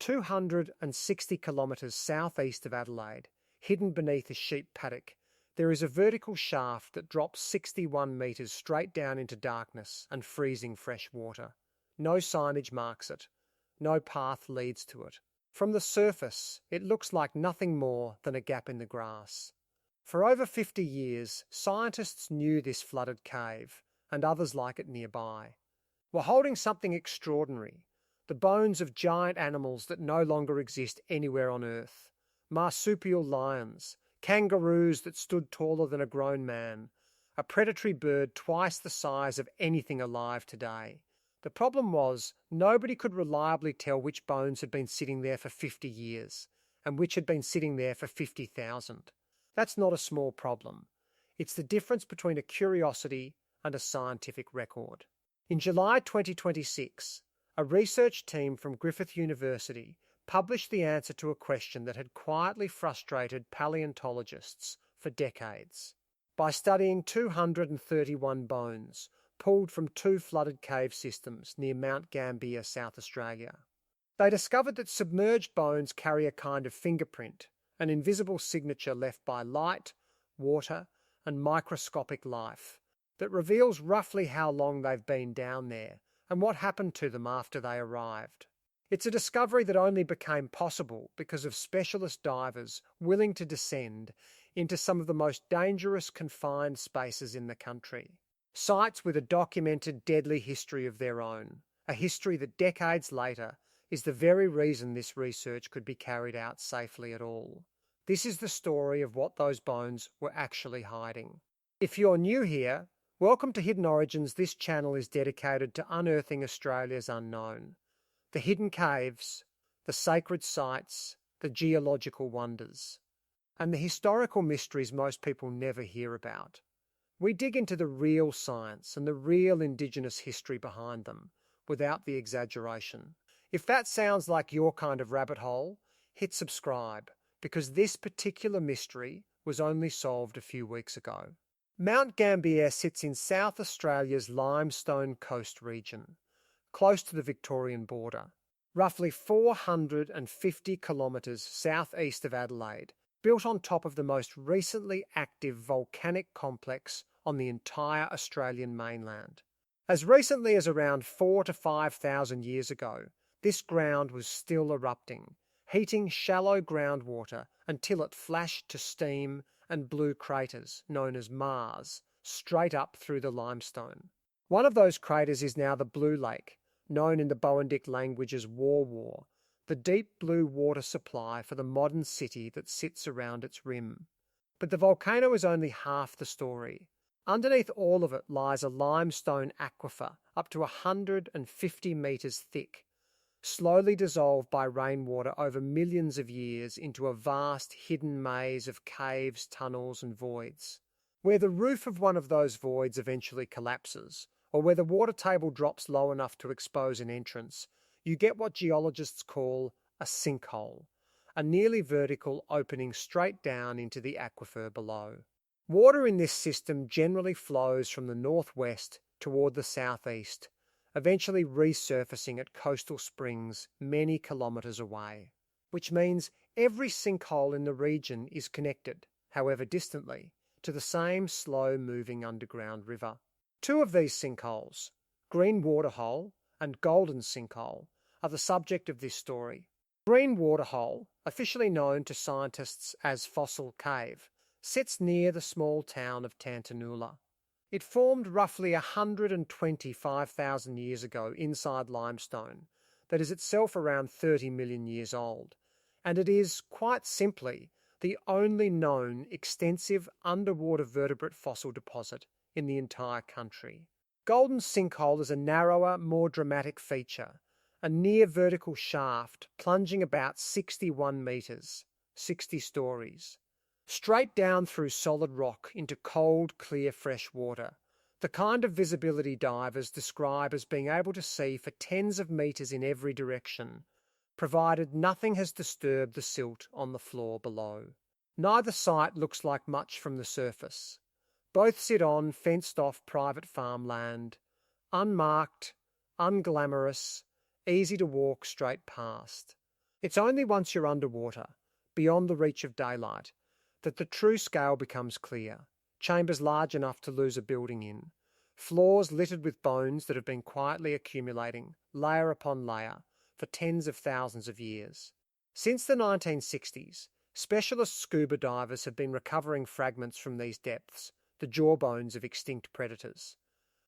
260 kilometres southeast of Adelaide, hidden beneath a sheep paddock, there is a vertical shaft that drops 61 metres straight down into darkness and freezing fresh water. No signage marks it. No path leads to it. From the surface, it looks like nothing more than a gap in the grass. For over 50 years, scientists knew this flooded cave, and others like it nearby, were holding something extraordinary, the bones of giant animals that no longer exist anywhere on Earth, marsupial lions, kangaroos that stood taller than a grown man, a predatory bird twice the size of anything alive today. The problem was, nobody could reliably tell which bones had been sitting there for 50 years, and which had been sitting there for 50,000. That's not a small problem. It's the difference between a curiosity and a scientific record. In July 2026, a research team from Griffith University published the answer to a question that had quietly frustrated palaeontologists for decades. By studying 231 bones, pulled from 2 flooded cave systems near Mount Gambier, South Australia, they discovered that submerged bones carry a kind of fingerprint, an invisible signature left by light, water, and microscopic life that reveals roughly how long they've been down there and what happened to them after they arrived. It's a discovery that only became possible because of specialist divers willing to descend into some of the most dangerous confined spaces in the country. Sites with a documented deadly history of their own, a history that decades later is the very reason this research could be carried out safely at all. This is the story of what those bones were actually hiding. If you're new here, welcome to Hidden Origins. This channel is dedicated to unearthing Australia's unknown. The hidden caves, the sacred sites, the geological wonders, and the historical mysteries most people never hear about. We dig into the real science and the real Indigenous history behind them, without the exaggeration. If that sounds like your kind of rabbit hole, hit subscribe, because this particular mystery was only solved a few weeks ago. Mount Gambier sits in South Australia's limestone coast region, close to the Victorian border, roughly 450 kilometres southeast of Adelaide, built on top of the most recently active volcanic complex on the entire Australian mainland. As recently as around 4,000 to 5,000 years ago, this ground was still erupting, heating shallow groundwater until it flashed to steam and blue craters, known as maars, straight up through the limestone. One of those craters is now the Blue Lake, known in the Boandik language as War, the deep blue water supply for the modern city that sits around its rim. But the volcano is only half the story. Underneath all of it lies a limestone aquifer up to 150 metres thick, slowly dissolved by rainwater over millions of years into a vast hidden maze of caves, tunnels and voids. Where the roof of one of those voids eventually collapses, or where the water table drops low enough to expose an entrance, you get what geologists call a sinkhole, a nearly vertical opening straight down into the aquifer below. Water in this system generally flows from the northwest toward the southeast, eventually resurfacing at coastal springs many kilometres away, which means every sinkhole in the region is connected, however distantly, to the same slow-moving underground river. 2 of these sinkholes, Green Waterhole and Gouldens sinkhole, are the subject of this story. Green Waterhole, officially known to scientists as Fossil Cave, sits near the small town of Tantanoola. It formed roughly 125,000 years ago inside limestone that is itself around 30 million years old, and it is, quite simply, the only known extensive underwater vertebrate fossil deposit in the entire country. Gouldens sinkhole is a narrower, more dramatic feature, a near-vertical shaft plunging about 61 metres, 60 stories, straight down through solid rock into cold, clear fresh water, the kind of visibility divers describe as being able to see for tens of metres in every direction, provided nothing has disturbed the silt on the floor below. Neither site looks like much from the surface. Both sit on fenced-off private farmland, unmarked, unglamorous, easy to walk straight past. It's only once you're underwater, beyond the reach of daylight, that the true scale becomes clear. Chambers large enough to lose a building in, floors littered with bones that have been quietly accumulating, layer upon layer, for tens of thousands of years. Since the 1960s, specialist scuba divers have been recovering fragments from these depths, the jawbones of extinct predators,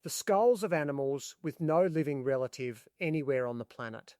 the skulls of animals with no living relative anywhere on the planet.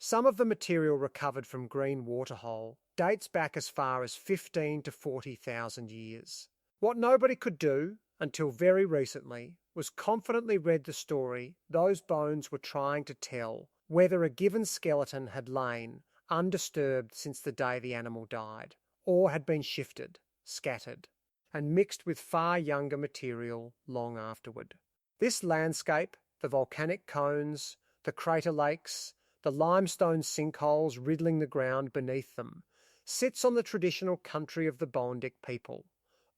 Some of the material recovered from Green Waterhole dates back as far as 15 to 40,000 years. What nobody could do, until very recently, was confidently read the story those bones were trying to tell, whether a given skeleton had lain undisturbed since the day the animal died, or had been shifted, scattered, and mixed with far younger material long afterward. This landscape, the volcanic cones, the crater lakes, the limestone sinkholes riddling the ground beneath them, sits on the traditional country of the Boandik people,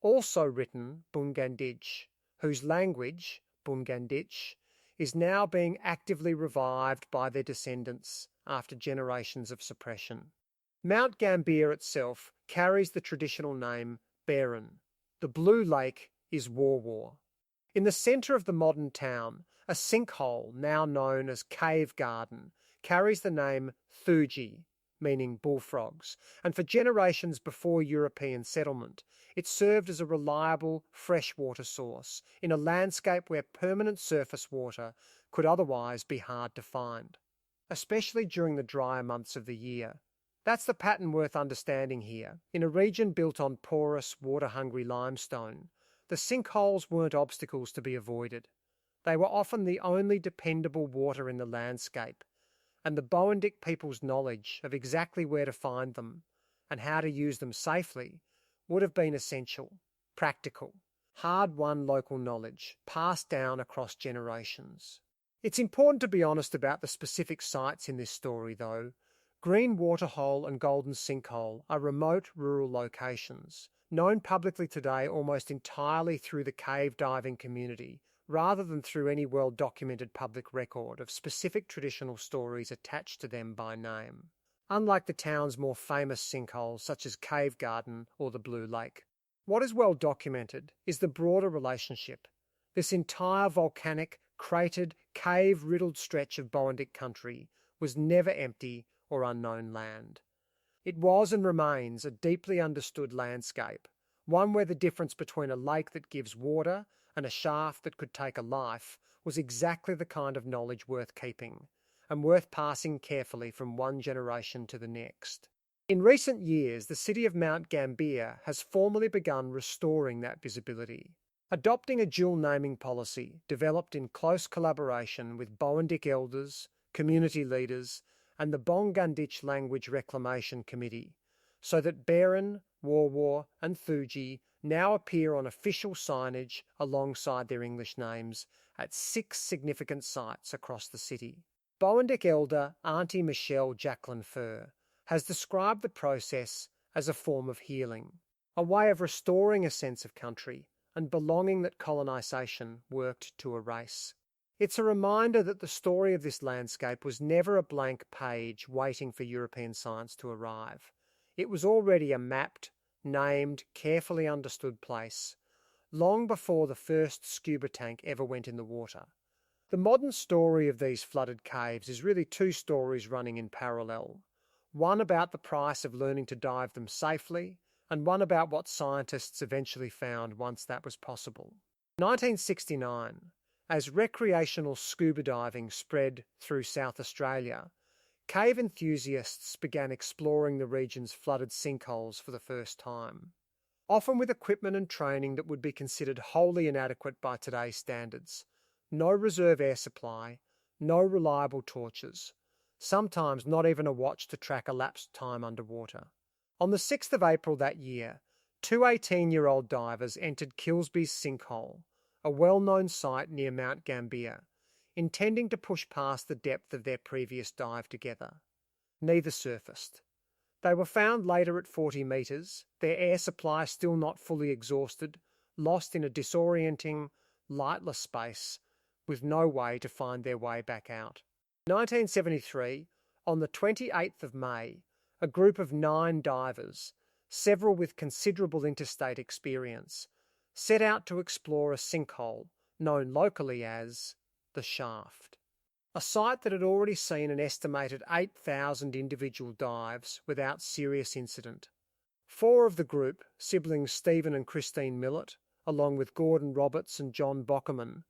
also written Bunganditj, whose language, Bunganditj, is now being actively revived by their descendants after generations of suppression. Mount Gambier itself carries the traditional name Beren. The blue lake is War. In the centre of the modern town, a sinkhole, now known as Cave Garden, carries the name Thuji, meaning bullfrogs, and for generations before European settlement, it served as a reliable freshwater source in a landscape where permanent surface water could otherwise be hard to find, especially during the drier months of the year. That's the pattern worth understanding here. In a region built on porous, water-hungry limestone, the sinkholes weren't obstacles to be avoided. They were often the only dependable water in the landscape, and the Boandik people's knowledge of exactly where to find them and how to use them safely would have been essential, practical, hard-won local knowledge passed down across generations. It's important to be honest about the specific sites in this story, though. Green Waterhole and Gouldens sinkhole are remote rural locations, known publicly today almost entirely through the cave diving community, rather than through any well-documented public record of specific traditional stories attached to them by name, unlike the town's more famous sinkholes such as Cave Garden or the Blue Lake. What is well documented is the broader relationship. This entire volcanic, cratered, cave-riddled stretch of Boandik country was never empty or unknown land. It was and remains a deeply understood landscape, one where the difference between a lake that gives water and a shaft that could take a life was exactly the kind of knowledge worth keeping, and worth passing carefully from one generation to the next. In recent years, the city of Mount Gambier has formally begun restoring that visibility, adopting a dual naming policy developed in close collaboration with Boandik elders, community leaders, and the Bunganditj Language Reclamation Committee, so that Beren, War, and Thuji now appear on official signage alongside their English names at 6 significant sites across the city. Boandik elder Auntie Michelle Jacqueline Fur has described the process as a form of healing, a way of restoring a sense of country and belonging that colonisation worked to erase. It's a reminder that the story of this landscape was never a blank page waiting for European science to arrive. It was already a mapped, named, carefully understood place, long before the first scuba tank ever went in the water. The modern story of these flooded caves is really 2 stories running in parallel. One about the price of learning to dive them safely, and one about what scientists eventually found once that was possible. In 1969, as recreational scuba diving spread through South Australia, cave enthusiasts began exploring the region's flooded sinkholes for the first time, often with equipment and training that would be considered wholly inadequate by today's standards. No reserve air supply, no reliable torches, sometimes not even a watch to track elapsed time underwater. On the 6th of April that year, 2 18-year-old divers entered Kilsby's sinkhole, a well-known site near Mount Gambier, intending to push past the depth of their previous dive together. Neither surfaced. They were found later at 40 metres, their air supply still not fully exhausted, lost in a disorienting, lightless space, with no way to find their way back out. In 1973, on the 28th of May, a group of 9 divers, several with considerable interstate experience, set out to explore a sinkhole known locally as the Shaft, a site that had already seen an estimated 8,000 individual dives without serious incident. 4 of the group, siblings Stephen and Christine Millett, along with Gordon Roberts and John Bockerman,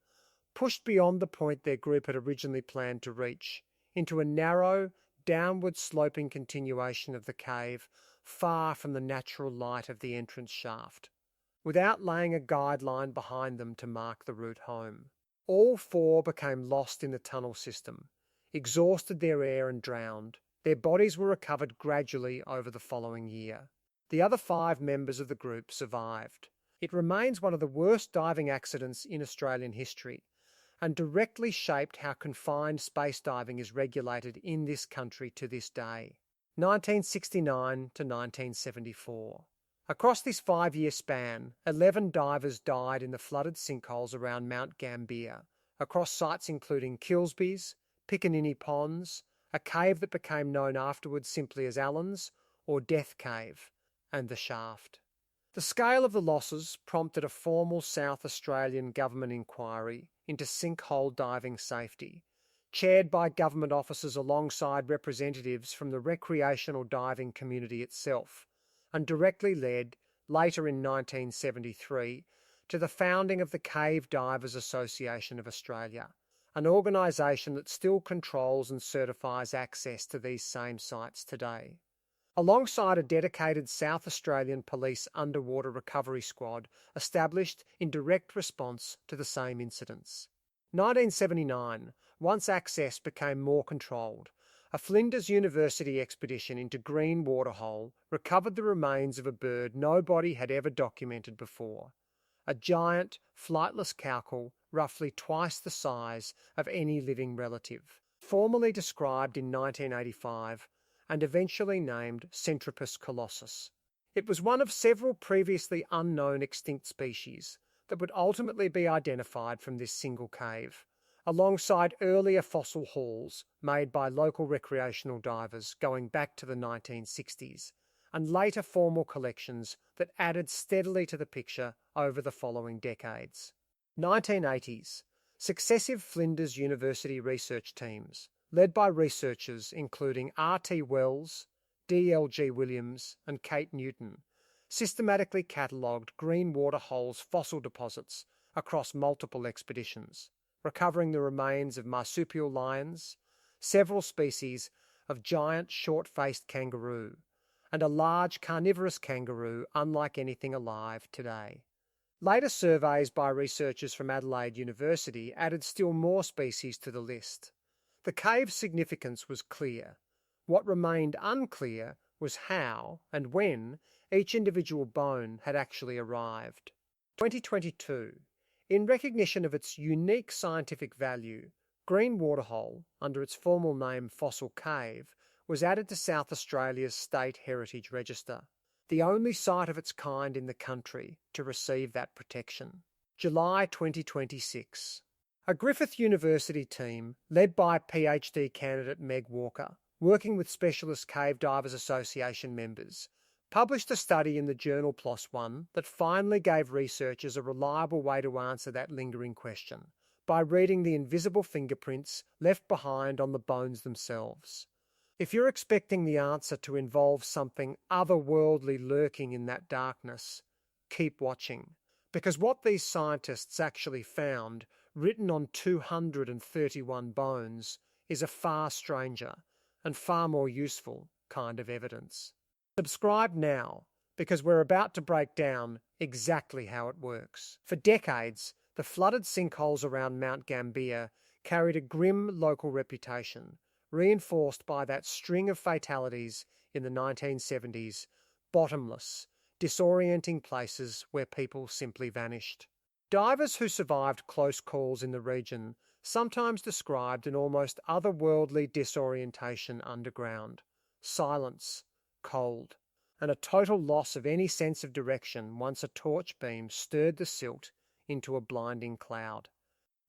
pushed beyond the point their group had originally planned to reach, into a narrow, downward sloping continuation of the cave, far from the natural light of the entrance shaft, without laying a guideline behind them to mark the route home. All 4 became lost in the tunnel system, exhausted their air and drowned. Their bodies were recovered gradually over the following year. The other 5 members of the group survived. It remains one of the worst diving accidents in Australian history, and directly shaped how confined space diving is regulated in this country to this day. 1969 to 1974. Across this 5-year span, 11 divers died in the flooded sinkholes around Mount Gambier, across sites including Kilsby's, Piccaninny Ponds, a cave that became known afterwards simply as Allen's, or Death Cave, and the Shaft. The scale of the losses prompted a formal South Australian government inquiry into sinkhole diving safety, chaired by government officers alongside representatives from the recreational diving community itself, and directly led, later in 1973, to the founding of the Cave Divers Association of Australia, an organisation that still controls and certifies access to these same sites today. Alongside a dedicated South Australian Police underwater recovery squad established in direct response to the same incidents. 1979, once access became more controlled, a Flinders University expedition into Green Waterhole recovered the remains of a bird nobody had ever documented before, a giant, flightless cowcal roughly twice the size of any living relative, formally described in 1985 and eventually named Centropus colossus. It was one of several previously unknown extinct species that would ultimately be identified from this single cave, alongside earlier fossil hauls made by local recreational divers going back to the 1960s, and later formal collections that added steadily to the picture over the following decades. 1980s, successive Flinders University research teams, led by researchers including R.T. Wells, D.L.G. Williams and Kate Newton, systematically catalogued Green Waterhole's fossil deposits across multiple expeditions, recovering the remains of marsupial lions, several species of giant short-faced kangaroo, and a large carnivorous kangaroo unlike anything alive today. Later surveys by researchers from Adelaide University added still more species to the list. The cave's significance was clear. What remained unclear was how and when each individual bone had actually arrived. 2022. In recognition of its unique scientific value, Green Waterhole, under its formal name Fossil Cave, was added to South Australia's State Heritage Register, the only site of its kind in the country to receive that protection. July 2026. A Griffith University team, led by PhD candidate Meg Walker, working with Specialist Cave Divers Association members, published a study in the journal PLOS One that finally gave researchers a reliable way to answer that lingering question, by reading the invisible fingerprints left behind on the bones themselves. If you're expecting the answer to involve something otherworldly lurking in that darkness, keep watching, because what these scientists actually found, written on 231 bones, is a far stranger and far more useful kind of evidence. Subscribe now, because we're about to break down exactly how it works. For decades, the flooded sinkholes around Mount Gambier carried a grim local reputation, reinforced by that string of fatalities in the 1970s, bottomless, disorienting places where people simply vanished. Divers who survived close calls in the region sometimes described an almost otherworldly disorientation underground, silence, cold, and a total loss of any sense of direction once a torch beam stirred the silt into a blinding cloud.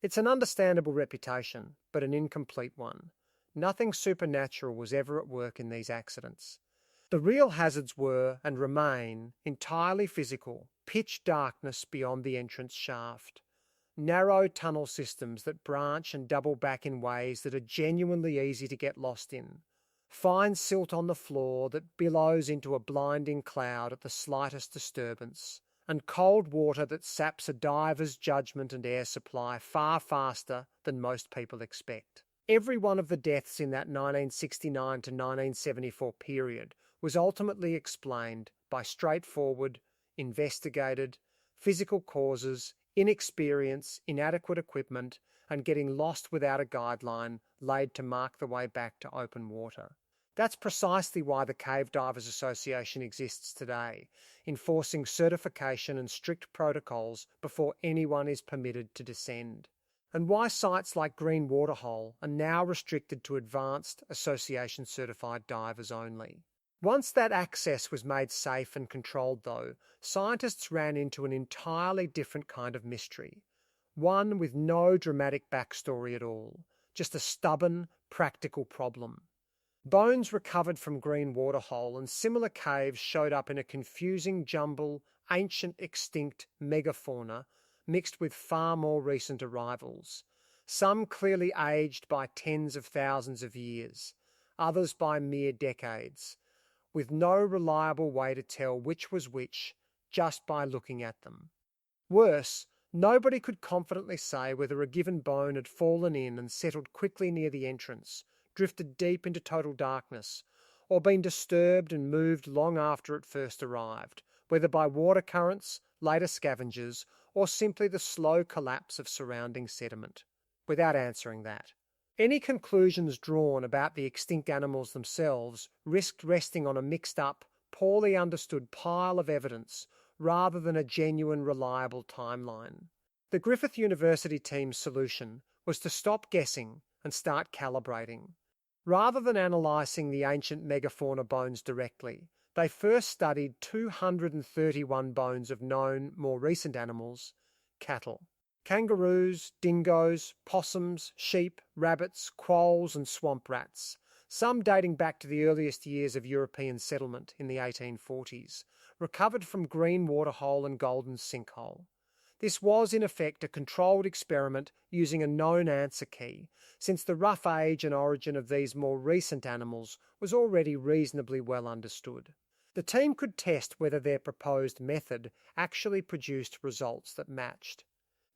It's an understandable reputation, but an incomplete one. Nothing supernatural was ever at work in these accidents. The real hazards were, and remain, entirely physical: pitch darkness beyond the entrance shaft, narrow tunnel systems that branch and double back in ways that are genuinely easy to get lost in, fine silt on the floor that billows into a blinding cloud at the slightest disturbance, and cold water that saps a diver's judgment and air supply far faster than most people expect. Every one of the deaths in that 1969 to 1974 period was ultimately explained by straightforward, investigated, physical causes, inexperience, inadequate equipment, and getting lost without a guideline laid to mark the way back to open water. That's precisely why the Cave Divers Association exists today, enforcing certification and strict protocols before anyone is permitted to descend, and why sites like Green Waterhole are now restricted to advanced association-certified divers only. Once that access was made safe and controlled, though, scientists ran into an entirely different kind of mystery, one with no dramatic backstory at all, just a stubborn, practical problem. Bones recovered from Green Waterhole and similar caves showed up in a confusing jumble, ancient extinct megafauna mixed with far more recent arrivals, some clearly aged by tens of thousands of years, others by mere decades, with no reliable way to tell which was which just by looking at them. Worse, nobody could confidently say whether a given bone had fallen in and settled quickly near the entrance, drifted deep into total darkness, or been disturbed and moved long after it first arrived, whether by water currents, later scavengers, or simply the slow collapse of surrounding sediment. Without answering that, any conclusions drawn about the extinct animals themselves risked resting on a mixed-up, poorly understood pile of evidence rather than a genuine, reliable timeline. The Griffith University team's solution was to stop guessing and start calibrating. Rather than analysing the ancient megafauna bones directly, they first studied 231 bones of known, more recent animals, cattle. Kangaroos, dingoes, possums, sheep, rabbits, quolls and swamp rats, some dating back to the earliest years of European settlement in the 1840s, recovered from Green Waterhole and Gouldens sinkhole. This was in effect a controlled experiment using a known answer key, since the rough age and origin of these more recent animals was already reasonably well understood. The team could test whether their proposed method actually produced results that matched.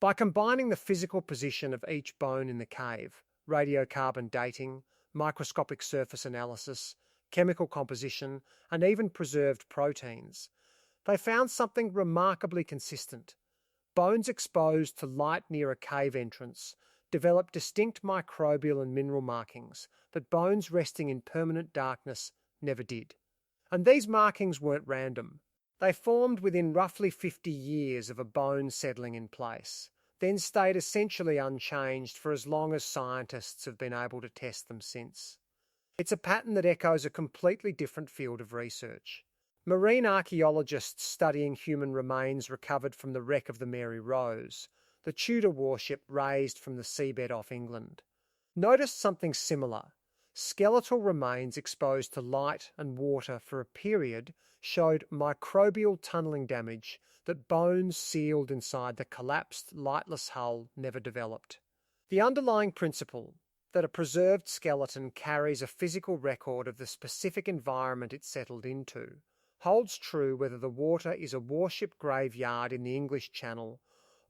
By combining the physical position of each bone in the cave, radiocarbon dating, microscopic surface analysis, chemical composition, and even preserved proteins, they found something remarkably consistent. Bones exposed to light near a cave entrance developed distinct microbial and mineral markings that bones resting in permanent darkness never did. And these markings weren't random. They formed within roughly 50 years of a bone settling in place, then stayed essentially unchanged for as long as scientists have been able to test them since. It's a pattern that echoes a completely different field of research. Marine archaeologists studying human remains recovered from the wreck of the Mary Rose, the Tudor warship raised from the seabed off England, noticed something similar. Skeletal remains exposed to light and water for a period showed microbial tunnelling damage that bones sealed inside the collapsed, lightless hull never developed. The underlying principle that a preserved skeleton carries a physical record of the specific environment it settled into holds true whether the water is a warship graveyard in the English Channel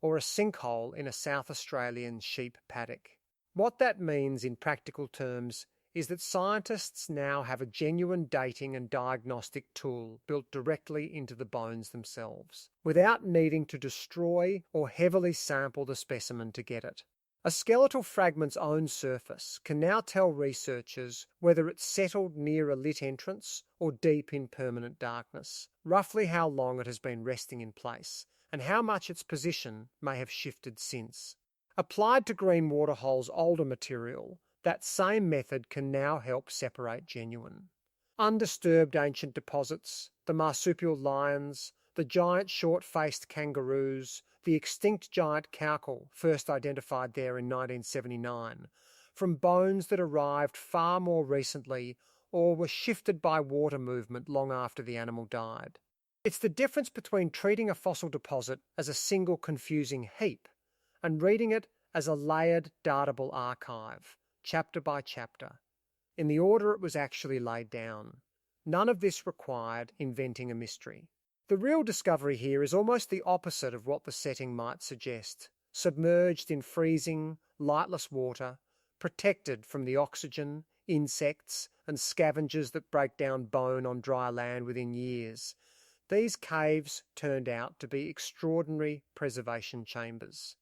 or a sinkhole in a South Australian sheep paddock. What that means in practical terms is that scientists now have a genuine dating and diagnostic tool built directly into the bones themselves, without needing to destroy or heavily sample the specimen to get it. A skeletal fragment's own surface can now tell researchers whether it's settled near a lit entrance or deep in permanent darkness, roughly how long it has been resting in place, and how much its position may have shifted since. Applied to Green Waterhole's older material, that same method can now help separate genuine. Undisturbed ancient deposits, the marsupial lions, the giant short-faced kangaroos, the extinct giant cowcal first identified there in 1979, from bones that arrived far more recently or were shifted by water movement long after the animal died. It's the difference between treating a fossil deposit as a single confusing heap and reading it as a layered datable archive, chapter by chapter, in the order it was actually laid down. None of this required inventing a mystery. The real discovery here is almost the opposite of what the setting might suggest. Submerged in freezing, lightless water, protected from the oxygen, insects, and scavengers that break down bone on dry land within years, these caves turned out to be extraordinary preservation chambers,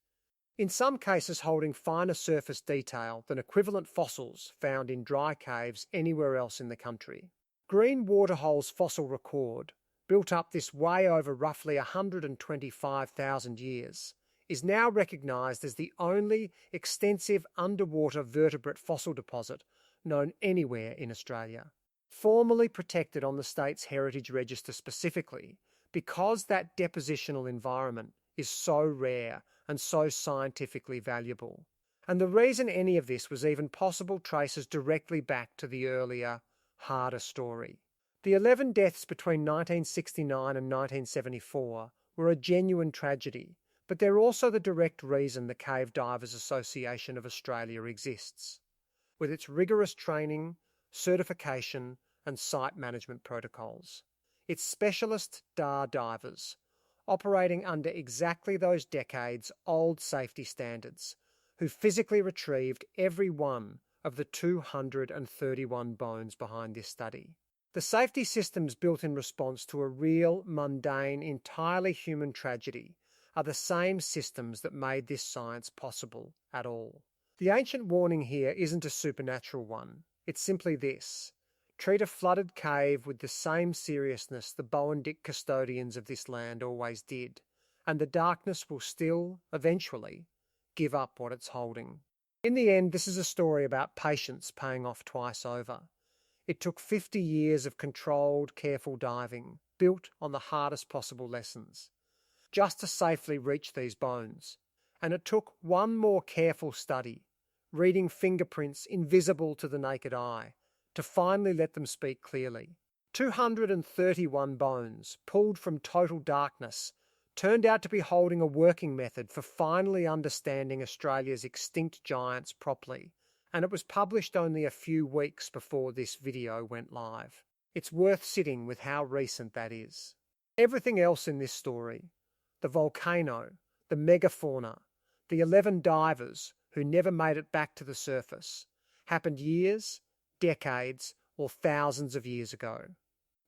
in some cases holding finer surface detail than equivalent fossils found in dry caves anywhere else in the country. Green Waterhole's fossil record, built up this way over roughly 125,000 years, is now recognised as the only extensive underwater vertebrate fossil deposit known anywhere in Australia. Formally protected on the state's Heritage Register specifically because that depositional environment is so rare and so scientifically valuable. And the reason any of this was even possible traces directly back to the earlier, harder story. The 11 deaths between 1969 and 1974 were a genuine tragedy, but they're also the direct reason the Cave Divers Association of Australia exists, with its rigorous training, certification, and site management protocols. Its specialist DAR divers, operating under exactly those decades-old safety standards, who physically retrieved every one of the 231 bones behind this study. The safety systems built in response to a real, mundane, entirely human tragedy are the same systems that made this science possible at all. The ancient warning here isn't a supernatural one. It's simply this: treat a flooded cave with the same seriousness the Boandik custodians of this land always did, and the darkness will still, eventually, give up what it's holding. In the end, this is a story about patience paying off twice over. It took 50 years of controlled, careful diving, built on the hardest possible lessons, just to safely reach these bones. And it took one more careful study, reading fingerprints invisible to the naked eye, to finally let them speak clearly. 231 bones, pulled from total darkness, turned out to be holding a working method for finally understanding Australia's extinct giants properly, and it was published only a few weeks before this video went live. It's worth sitting with how recent that is. Everything else in this story, the volcano, the megafauna, the 11 divers who never made it back to the surface, happened years, decades, or thousands of years ago.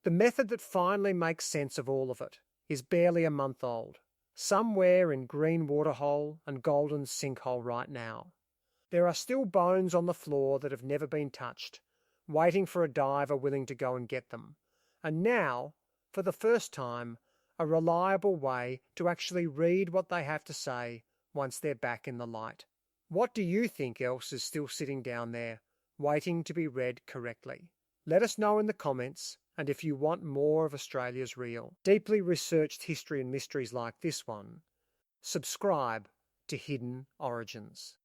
The method that finally makes sense of all of it is barely a month old, somewhere in Green Waterhole and Gouldens sinkhole right now. There are still bones on the floor that have never been touched, waiting for a diver willing to go and get them. And now, for the first time, a reliable way to actually read what they have to say once they're back in the light. What do you think else is still sitting down there, waiting to be read correctly? Let us know in the comments, and if you want more of Australia's real, deeply researched history and mysteries like this one, subscribe to Hidden Origins.